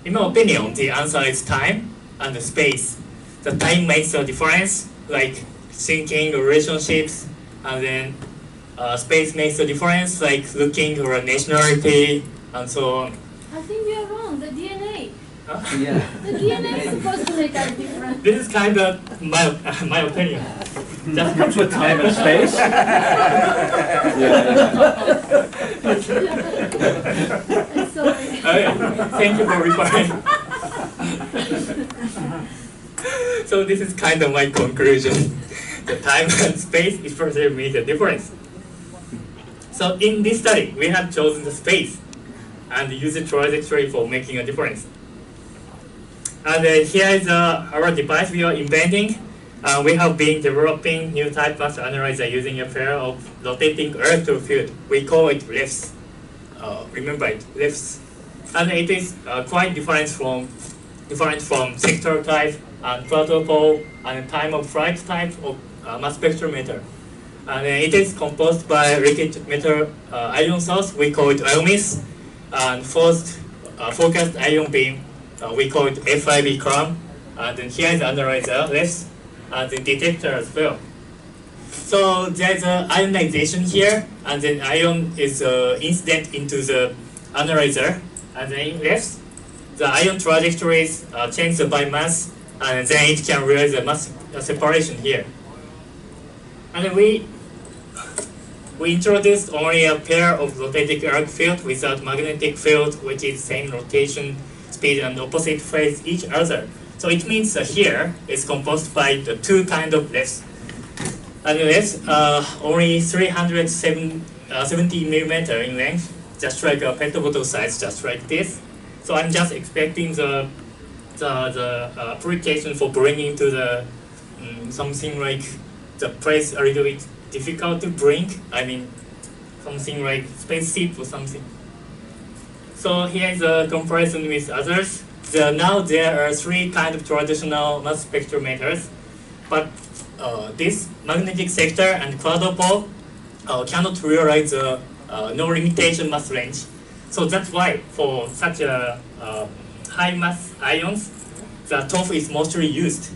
In my opinion, the answer is time and the space. The time makes a difference, like thinking relationships, and then space makes a difference, like looking or a nationality, and so on. I think you're wrong. The DNA. Huh? Yeah. The DNA is supposed to make a difference. This is kind of my opinion. That comes with time and space. I'm sorry. Okay, thank you for replying. So this is kind of my conclusion. The time and space especially make a difference. So in this study, we have chosen the space and use the trajectory for making a difference. And here is our device we are inventing. We have been developing new type mass analyzer using a pair of rotating electric field. We call it LEFs. Remember it, LEFs. And it is quite different from sector type and protocol and time of flight type of mass spectrometer. And it is composed by liquid metal ion source. We call it IOMIS. And focused ion beam. We call it FIB clamp. And then here is the analyzer, LEFs, and the detector as well. So there's ionization here, and then ion is incident into the analyzer, and then in LEFs, the ion trajectories changed by mass, and then it can realize the mass separation here. And then we introduced only a pair of rotating electric field without magnetic field, which is same rotation speed and opposite phase each other. So it means here is composed by the two kind of LEFs. And the LEFs only 370 millimeter in length, just like a pet bottle size, just like this. So I'm just expecting the application for bringing to the something like the place a little bit difficult to bring. I mean, something like spaceship or something. So here is a comparison with others. Now there are three kind of traditional mass spectrometers, but this magnetic sector and quadrupole cannot realize the no limitation mass range. So that's why for such a high mass ions, the TOF is mostly used.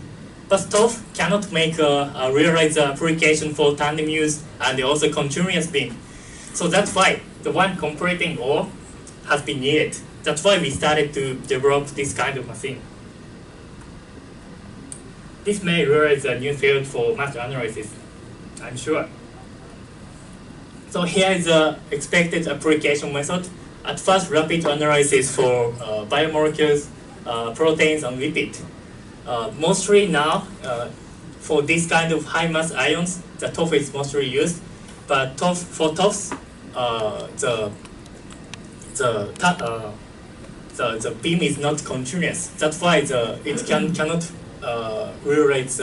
But TOF cannot make realize the application for tandem use and also continuous beam. So that's why the one completing all has been needed. That's why we started to develop this kind of machine. This may realize a new field for mass analysis, I'm sure. So here is the expected application method. At first, rapid analysis for biomolecules, proteins, and lipid. Mostly now, for this kind of high mass ions, the TOF is mostly used. But for TOFs, the beam is not continuous. That's why it cannot realize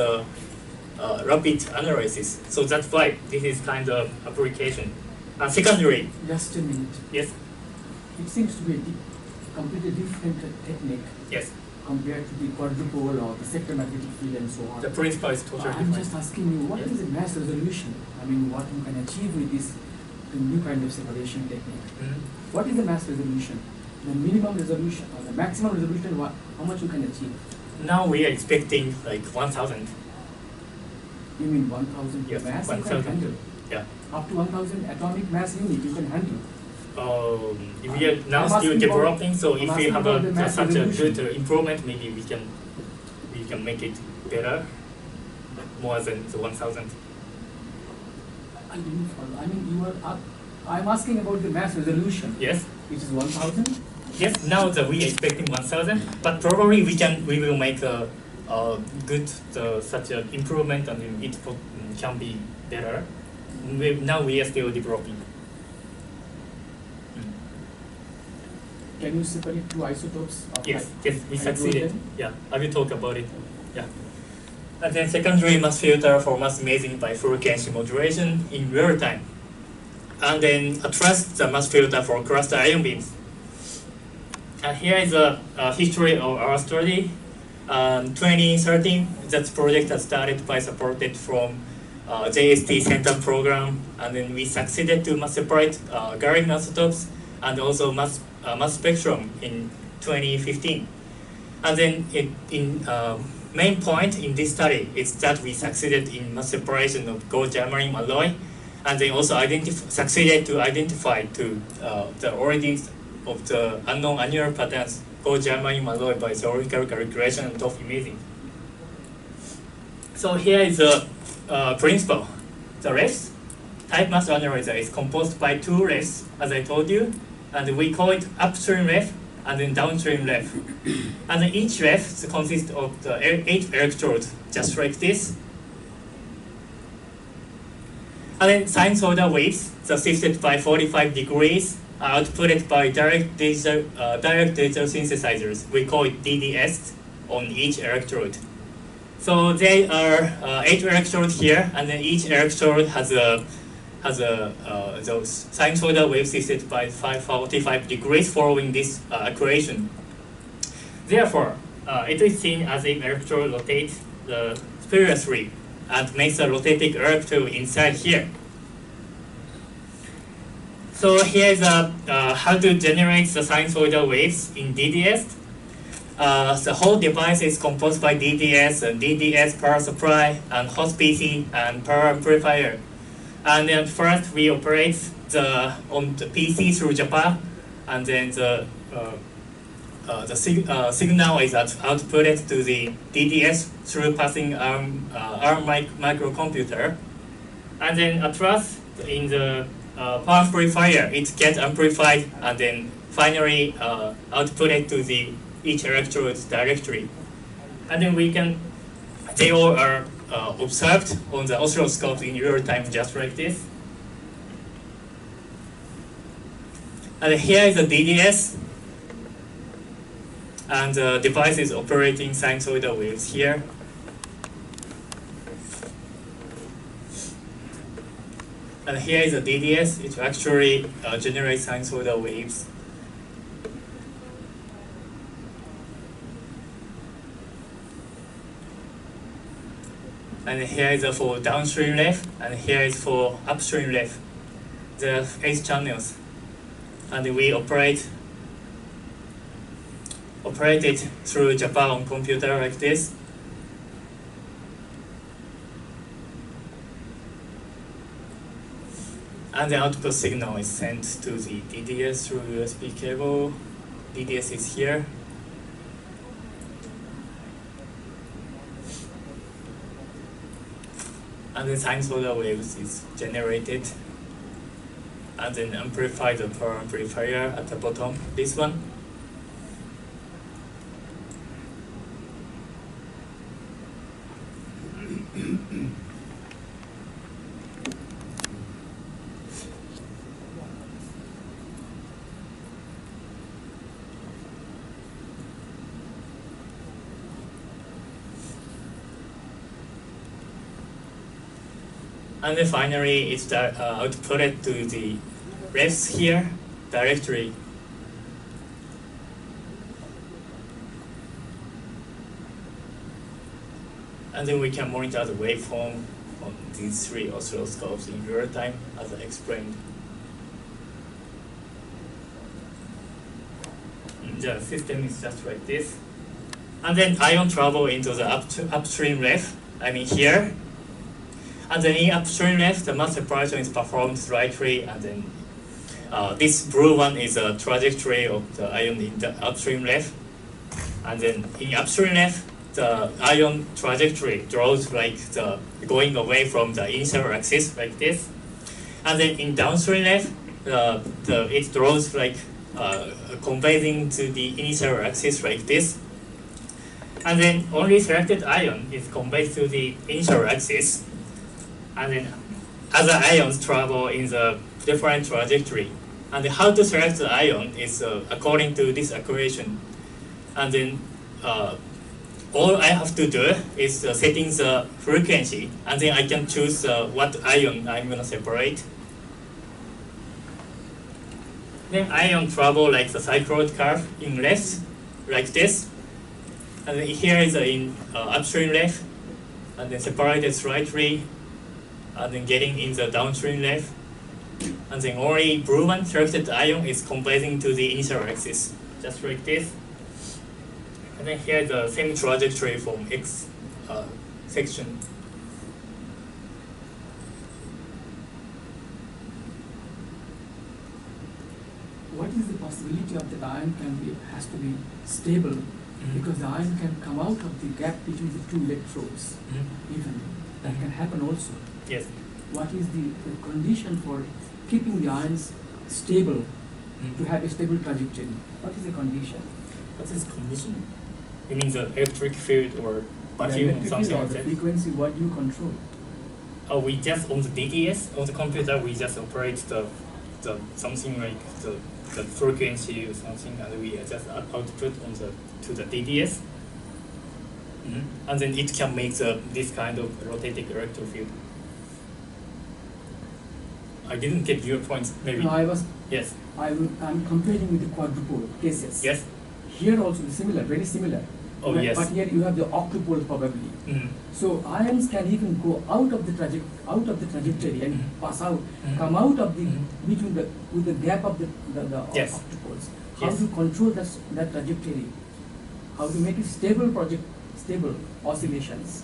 rapid analysis. So that's why this is kind of application. Secondary. Just a minute. Yes. It seems to be a completely different technique. Yes. Compared to the quadrupole or the sector magnetic field and so on. The principle is totally I'm different. just asking you, what is the mass resolution? I mean, what you can achieve with this new kind of separation technique? Mm-hmm. What is the mass resolution? The minimum resolution or the maximum resolution, how much you can achieve? Now we are expecting like 1,000. You mean 1,000 Yes, mass 1,000. you can handle? Yeah. Up to 1,000 atomic mass unit you can handle? If we are now still developing, so if we have such a good improvement, maybe we can make it better, more than the 1,000. I didn't follow. I mean, I'm asking about the mass resolution. Yes. Which is 1,000? Yes. Now that we are expecting 1,000, but probably we will make a good such an improvement, and it can be better. Now we are still developing. Can you separate two isotopes? Yes, we succeeded. Yeah, I will talk about it. Yeah. And then secondary mass filter for mass imaging by frequency modulation in real time. And then address the mass filter for cluster ion beams. And here is a history of our study. 2013, that project has started by supported from JST Center program, and then we succeeded to mass separate gallium isotopes and also mass spectrum in 2015. And then main point in this study is that we succeeded in mass separation of gold germanium alloy, and then also succeeded to identify the origins of the unknown annular patterns gold germanium alloy by theoretical calculation and top imaging. So here is the principle. The rest type mass analyzer is composed by two refs, as I told you, and we call it upstream ref and then downstream ref. And then each ref consists of the 8 electrodes, just like this. And then sinusoidal waves, shifted by 45 degrees, are outputted by direct digital synthesizers. We call it DDS on each electrode. So there are 8 electrodes here, and then each electrode has those sinusoidal waves shifted by 45 degrees following this equation. Therefore, it is seen as if electrode rotates spuriously and makes a rotating electrode inside here. So here is how to generate the sinusoidal waves in DDS. The whole device is composed by DDS, DDS power supply, and host PC and power amplifier. And then first we operate on the PC through Japan, and then the signal is outputted to the DDS through passing ARM microcomputer. And then at last, in the power amplifier, it gets amplified and then finally outputted to the each electrode directly. And then they all are observed on the oscilloscope in real time, just like this. And here is the DDS, and the device is operating sinusoidal waves here. And here is the DDS, it actually generates sinusoidal waves. And here is for downstream ref, and here is for upstream ref. There are 8 channels, and we operate it through Japan on computer like this. And the output signal is sent to the DDS through USB cable. DDS is here. And then sinusoidal waves is generated, and then amplified the power amplifier at the bottom, this one. And then finally, it's outputted to the refs here directly. And then we can monitor the waveform on these 3 oscilloscopes in real time, as I explained. The system is just like this. And then ion travel into the upstream ref, here. And then in upstream ref, the mass separation is performed slightly, and then this blue one is a trajectory of the ion in the upstream ref. And then in upstream ref, the ion trajectory draws like going away from the initial axis like this. And then in downstream ref, it draws like converging to the initial axis like this. And then only selected ion is conveyed to the initial axis. And then other ions travel in the different trajectory. And how to select the ion is according to this equation. And then all I have to do is setting the frequency, and then I can choose what ion I'm going to separate. Then ion travel like the cycloid curve in left, like this. And then here is in upstream left, and then separated slightly, and then getting in the downstream left. And then only blue one selected ion is converging to the initial axis, just like this. And then here the same trajectory from X section. What is the possibility of the ion has to be stable because the ion can come out of the gap between the two electrodes even. That can happen also. Yes. What is the condition for keeping the ions stable to have a stable trajectory? What is the condition? What is condition? You mean the electric field or vacuum or something like the that? frequency, what do you control? Oh, we just on the DTS on the computer we just operate the something like the frequency or something, and we just output on the to the DTS, and then it can make this kind of rotating electric field. I didn't get your point. Maybe. No, Yes. I'm comparing with the quadrupole cases. Yes. Here also similar, very similar. Oh, yes. But here you have the octupole probably. So ions can even go out of the trajectory and pass out, come out of the between with the gap of the Yes. octupoles. How Yes. to control that trajectory? How to make it stable oscillations?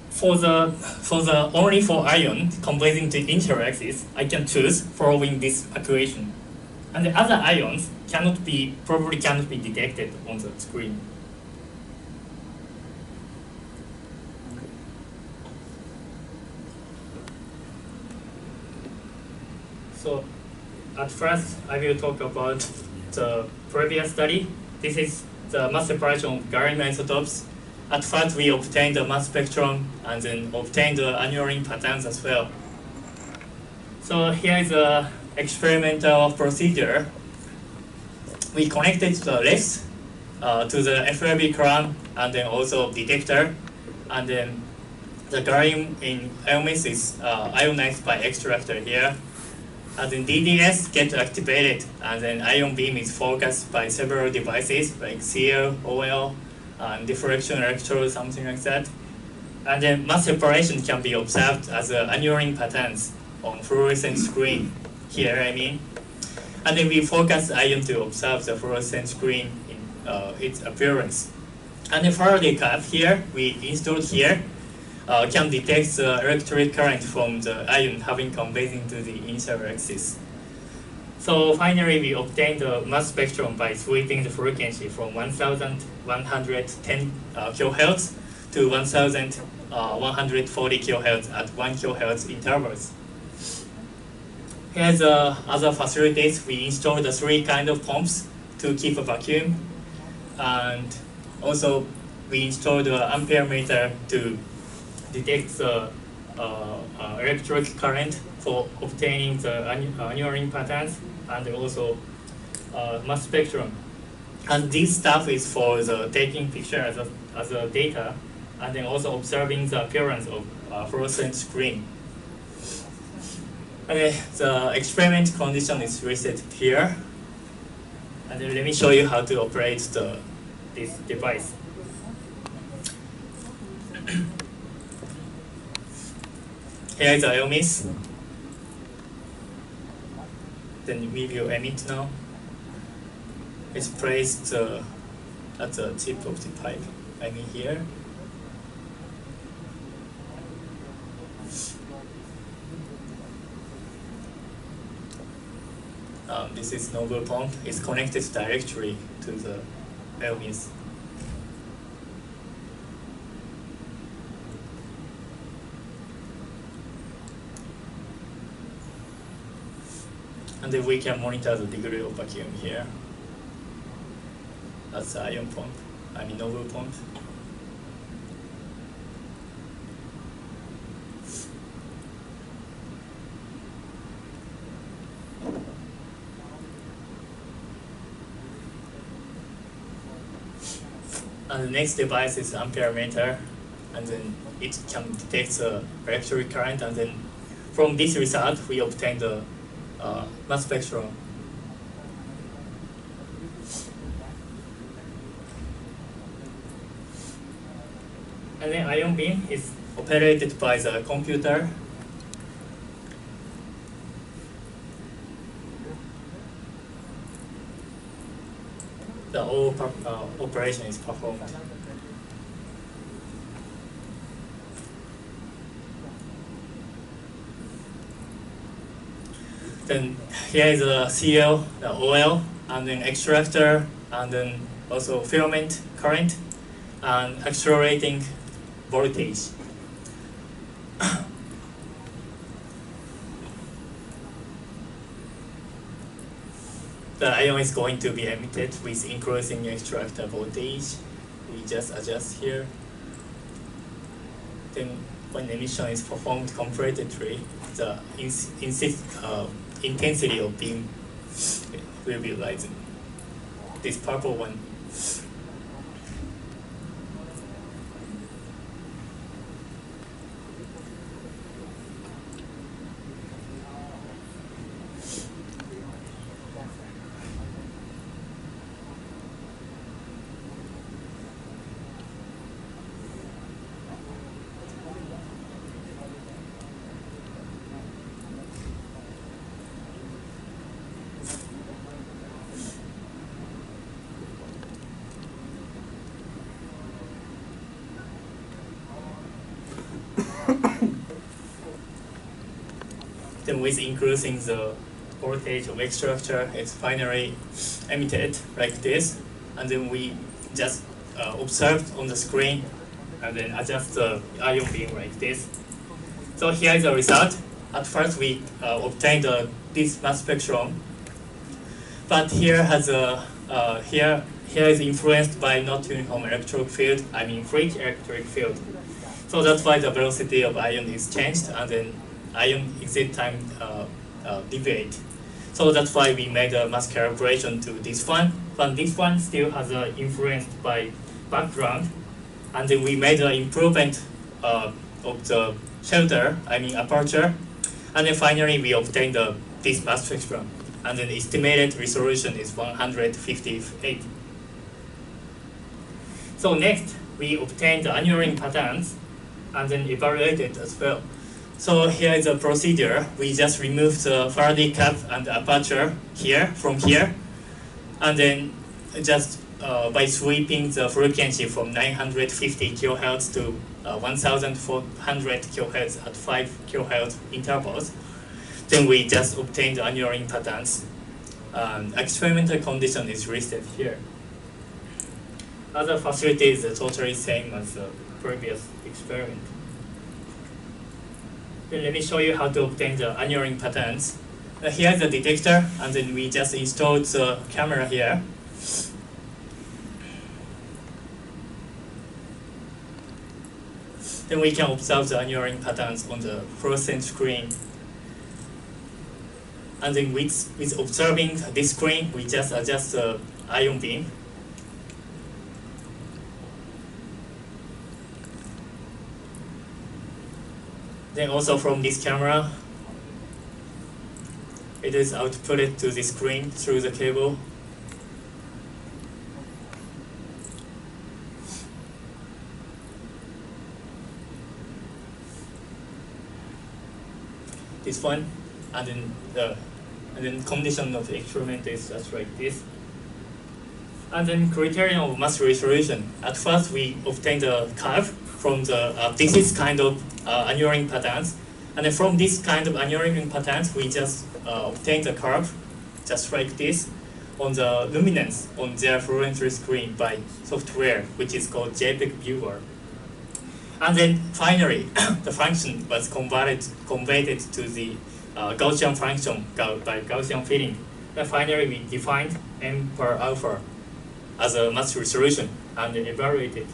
For the only for ion comprising the interaxis, I can choose following this equation, and the other ions probably cannot be detected on the screen. So, at first, I will talk about the previous study. This is the mass separation of gallium isotopes. At first, we obtained the mass spectrum and then obtained the annual patterns as well. So here is the experimental procedure. We connected the left to the FRB clamp and then also detector, and then the gallium in iomis is ionized by extractor here. And then DDS gets activated, and then ion beam is focused by several devices like CL, OL, and diffraction electrode, something like that. And then mass separation can be observed as annual patterns on fluorescent screen here, I mean. And then we focus ion to observe the fluorescent screen in its appearance. And the Faraday curve here, we installed here, can detect the electric current from the ion having conveyed into the initial axis. So finally, we obtained the mass spectrum by sweeping the frequency from 1110 kHz to 1140 kHz at 1 kHz intervals. Here's the other facilities. We installed the 3 kind of pumps to keep a vacuum, and also we installed the ampere meter to detect the electric current for obtaining the annual patterns, and also mass spectrum. And this stuff is for the taking picture as a data, and then also observing the appearance of fluorescent screen. Okay, the experiment condition is listed here. And then let me show you how to operate this device. Here is the iomis. Then we will emit now. It's placed at the tip of the pipe, I mean here. This is noble pump. It's connected directly to the iomis. And then we can monitor the degree of vacuum here. That's the ion pump, I mean noble pump. And the next device is ampere meter, and then it can detect the electric current, and then from this result we obtain the mass spectrum. And then ion beam is operated by the computer. the whole operation is performed. Then here is a CL, the OL, and then extractor, and then also filament current, and accelerating voltage. The ion is going to be emitted with increasing extractor voltage. We just adjust here. Then when emission is performed completely, the intensity of beam will be rising. This purple one. Then with increasing the voltage of extractor, it's finally emitted like this, and then we just observe on the screen and then adjust the ion beam like this. So here is the result. At first we obtained this mass spectrum, but here has a here is influenced by not uniform electric field. I mean fringe electric field. So that's why the velocity of ion is changed, and then ion exit time deviate. So that's why we made a mass calibration to this one. But this one still has influenced by background, and then we made an improvement of the shelter, I mean aperture, and then finally we obtained this mass spectrum, and then estimated resolution is 158. So next we obtained the annular patterns and then evaluated as well. So here is a procedure. We just remove the Faraday cap and the aperture here from here, and then just by sweeping the frequency from 950 kHz to 1400 kHz at 5 kHz intervals, then we just obtain the annular patterns. Experimental condition is listed here. Other facilities are totally same as the previous experiment. Then let me show you how to obtain the annular patterns. Here's the detector, and then we just installed the camera here. Then we can observe the annular patterns on the fluorescent screen. And then with observing this screen, we just adjust the ion beam. Then also from this camera, it is outputted to the screen through the cable. This one, and then condition of the experiment is just like this. And then criterion of mass resolution. At first, we obtained a curve from the this is kind of annular patterns, and then from this kind of annular patterns, we just obtained a curve just like this on the luminance on their fluorescent screen by software, which is called JPEG Viewer. And then finally, the function was converted to the Gaussian function by Gaussian filling. Then finally, we defined m per alpha as a mass resolution and then evaluated.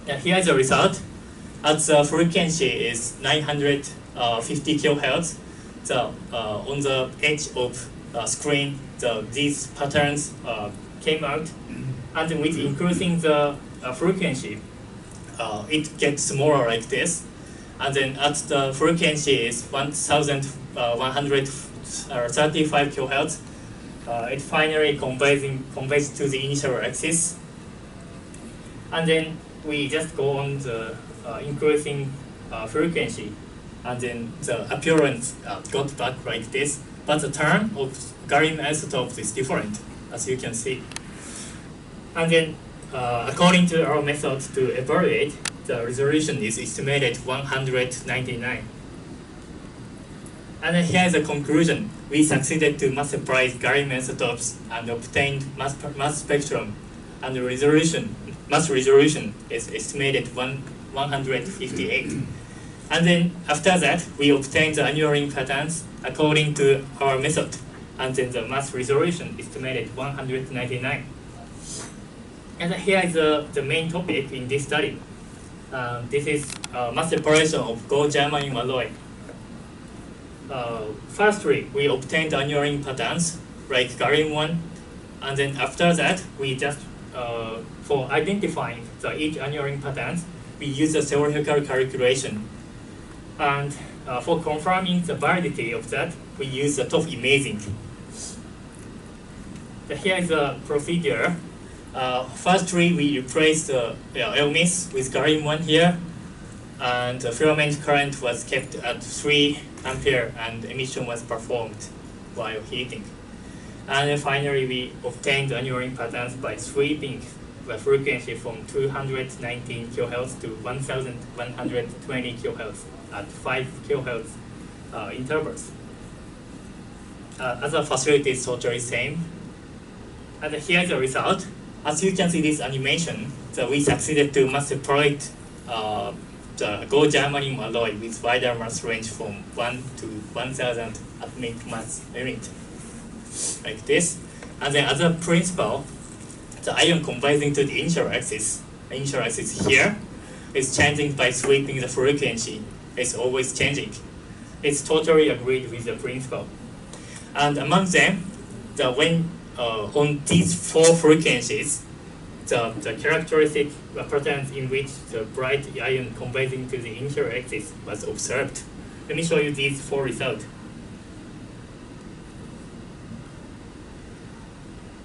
And here is the result. At the frequency is 950 kHz. On the edge of screen, these patterns came out, and then with increasing the frequency, it gets smaller like this. And then at the frequency is 1135 kHz, it finally conveys to the initial axis. And then we just go on the increasing frequency, and then the appearance got back like this. But the turn of gallium isotopes is different. as you can see. And then, according to our method to evaluate, the resolution is estimated 199. And then here is the conclusion. We succeeded to mass separate gallium isotopes and obtained mass spectrum, and the mass resolution is estimated 158. And then after that, we obtained the annual ring patterns according to our method, and then the mass resolution estimated 199. And here is the main topic in this study. This is mass separation of gold germanium alloy. Firstly, we obtained annual ring patterns like gallium 1, and then after that, we just for identifying each annual ring patterns, we use a theoretical calculation. And for confirming the validity of that, we use the top imaging. Here is the procedure. Firstly, we replaced the LMIS with gallium 1 here, and the filament current was kept at 3 ampere, and emission was performed while heating. And then finally, we obtained the annual ring patterns by sweeping the frequency from 219 kHz to 1120 kHz at 5 kHz intervals. Other facilities totally same. And here's the result. As you can see this animation, we succeeded to mass separate the gold germanium alloy with wider mass range from 1 to 1000 atomic mass unit, like this. And then as a principle, the ion converging to the initial axis here is changing by sweeping the frequency. It's always changing. It's totally agreed with the principle. And among them, when on these 4 frequencies, the characteristic patterns in which the bright ion converging to the initial axis was observed. Let me show you these 4 results.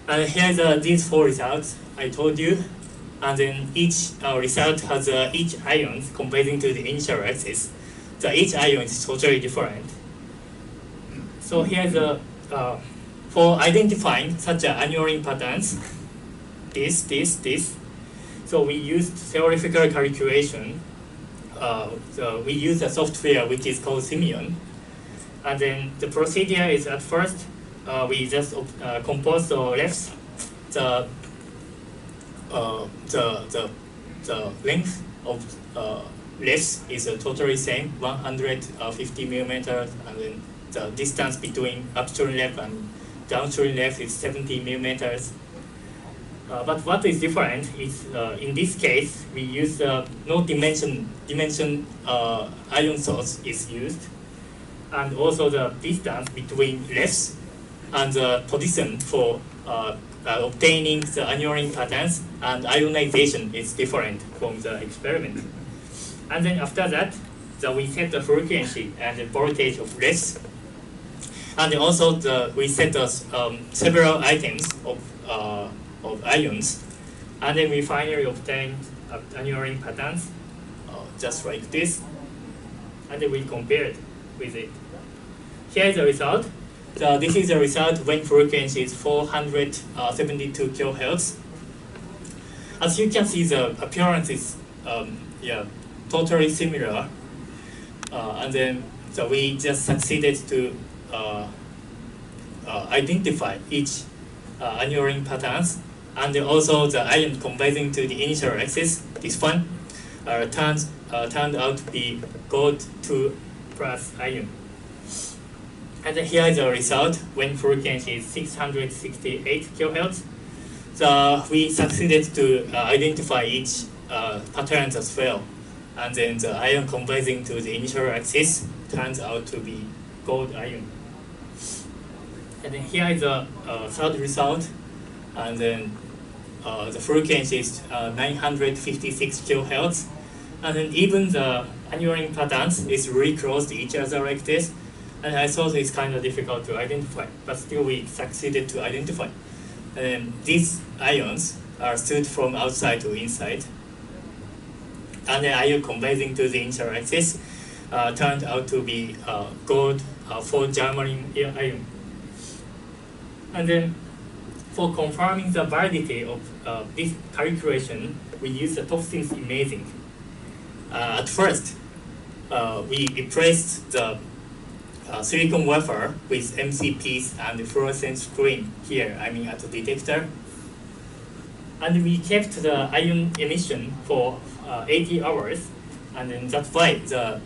And here are these 4 results I told you. And then each result has each ion converging to the initial axis. Each ion is totally different. So here's for identifying such annual ring patterns, this. So we used theoretical calculation. We use a software which is called Simeon. And then the procedure is at first, we just compose the left, the length of left is totally same, 150 millimeters, and then the distance between upstream left and downstream left is 70 millimeters. But what is different is in this case we use no dimension ion source is used, and also the distance between lefts and the position for obtaining the annual ring patterns and ionization is different from the experiment. And then after that, we set the frequency and the voltage of lefts, and also we set several items of ions, and then we finally obtained annual ring patterns just like this, and then we compared with it. Here is the result. This is the result when frequency is 472 kHz. As you can see, the appearance is totally similar, and then we just succeeded to identify each annual ring patterns, and also the ion converging to the initial axis. This one turned out to be gold 2 plus ion. And then here is the result when frequency is 668 kHz. We succeeded to identify each patterns as well. And then the ion converging to the initial axis turns out to be gold ion. And then here is the third result. And then the frequency is 956 kHz. And then even the annual ring patterns is really close to each other like this. And I thought it's kind of difficult to identify, but still we succeeded to identify. And these ions are stood from outside to inside. And the ion converging to the initial axis turned out to be gold for germanium ion. And then for confirming the validity of this calculation, we use the TOFSIMS imaging. At first, we replaced the silicon wafer with MCPs and the fluorescent screen here, I mean at the detector. And we kept the ion emission for 80 hours, and then that's why the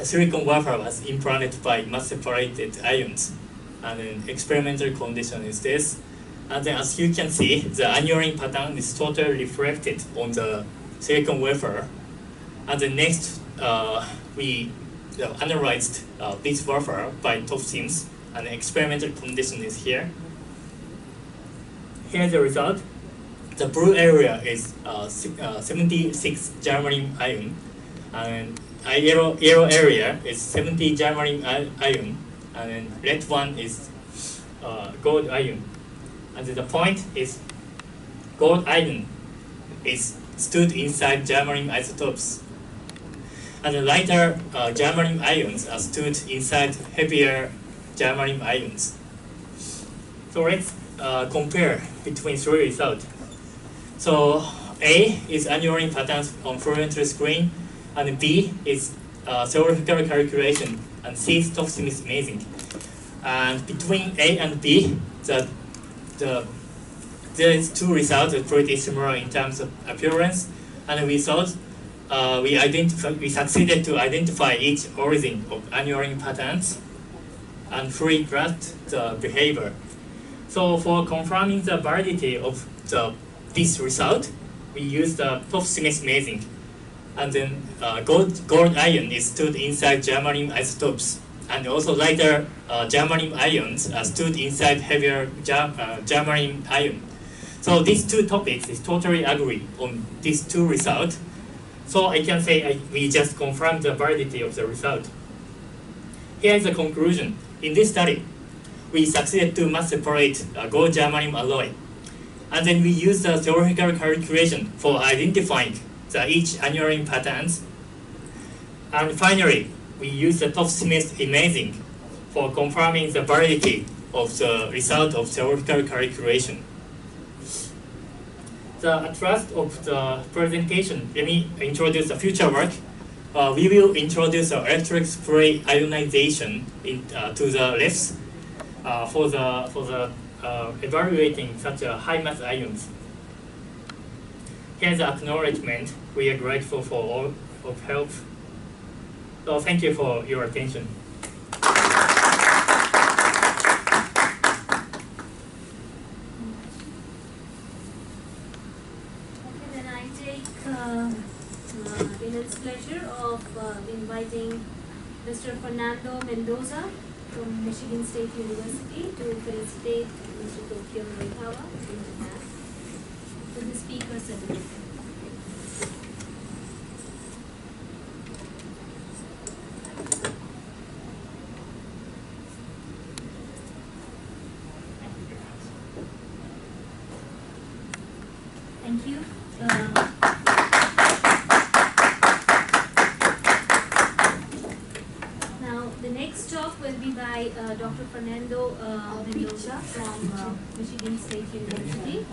silicon wafer was implanted by mass-separated ions. And then experimental condition is this. And then as you can see, the annuring pattern is totally reflected on the silicon wafer. And then next, we analyzed this wafer by TOFSIMS, and the experimental condition is here. Here's the result. The blue area is 76 germanium ion, and yellow area is 70 germanium ion, and then red one is gold ion. And the point is gold ion is stood inside germanium isotopes, and the lighter germanium ions are stood inside heavier germanium ions. So let's compare between three results. So A is annuring patterns on fluorescent screen, and B is theoretical calculation, and C is TOFSIMS imaging. And between A and B, these two results are pretty similar in terms of appearance, and we thought we succeeded to identify each origin of annuring patterns and fully grasp the behavior. So for confirming the validity of this result, we used the TOFSIMS imaging, and then gold ion is stood inside germanium isotopes, and also lighter germanium ions are stood inside heavier germanium ion. So these two topics is totally agree on these two results. So I can say we just confirmed the validity of the result. Here is the conclusion. In this study, we succeeded to mass separate gold germanium alloy. And then we used the theoretical calculation for identifying each annuring patterns. And finally, we used the TOFSIMS imaging for confirming the validity of the result of theoretical calculation. At last of the presentation, let me introduce the future work. We will introduce electric spray ionization to the left for the evaluating such high mass ions. Here's the acknowledgement. We are grateful for all of help. So thank you for your attention. Then I take immense pleasure of inviting Mr. Fernando Mendoza from Michigan State University to felicitate Mr. Tokio with the speaker certificate. Thank you. Now, the next talk will be by Dr. Fernando Mendoza from Michigan State University.